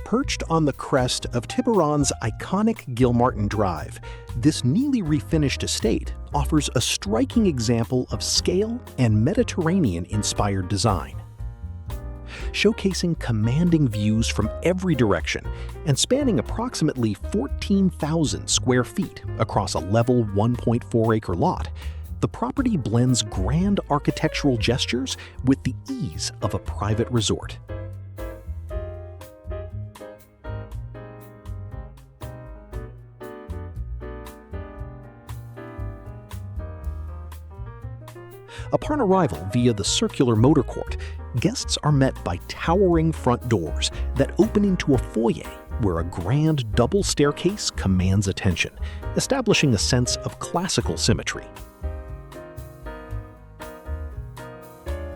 Perched on the crest of Tiburon's iconic Gilmartin Drive, this newly refinished estate offers a striking example of scale and Mediterranean-inspired design. Showcasing commanding views from every direction and spanning approximately 14,000 square feet across a level 1.4-acre lot, the property blends grand architectural gestures with the ease of a private resort. Upon arrival via the circular motor court, guests are met by towering front doors that open into a foyer where a grand double staircase commands attention, establishing a sense of classical symmetry.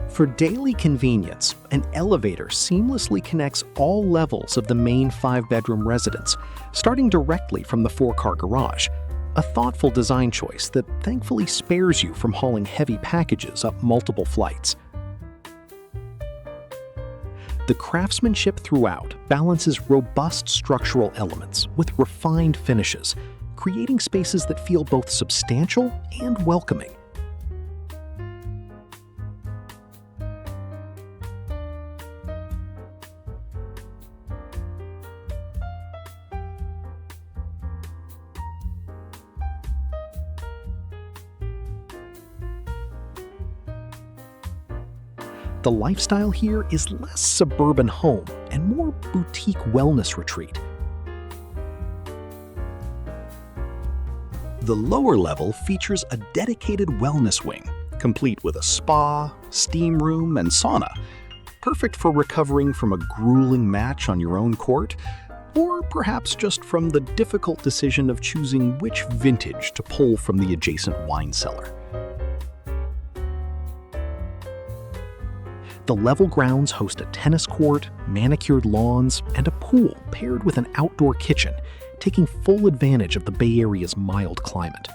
For daily convenience, an elevator seamlessly connects all levels of the main 5-bedroom residence, starting directly from the 4-car garage. A thoughtful design choice that thankfully spares you from hauling heavy packages up multiple flights. The craftsmanship throughout balances robust structural elements with refined finishes, creating spaces that feel both substantial and welcoming. The lifestyle here is less suburban home and more boutique wellness retreat. The lower level features a dedicated wellness wing, complete with a spa, steam room, and sauna, perfect for recovering from a grueling match on your own court, or perhaps just from the difficult decision of choosing which vintage to pull from the adjacent wine cellar. The level grounds host a tennis court, manicured lawns, and a pool paired with an outdoor kitchen, taking full advantage of the Bay Area's mild climate.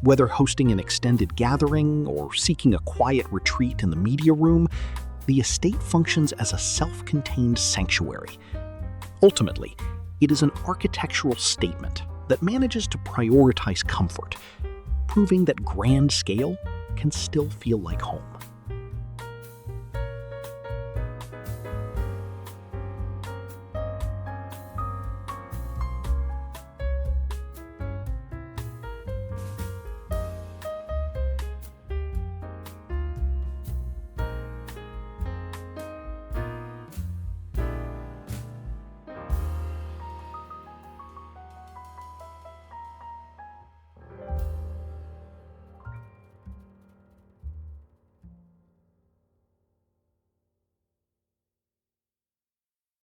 Whether hosting an extended gathering or seeking a quiet retreat in the media room, the estate functions as a self-contained sanctuary. Ultimately, it is an architectural statement that manages to prioritize comfort, proving that grand scale can still feel like home.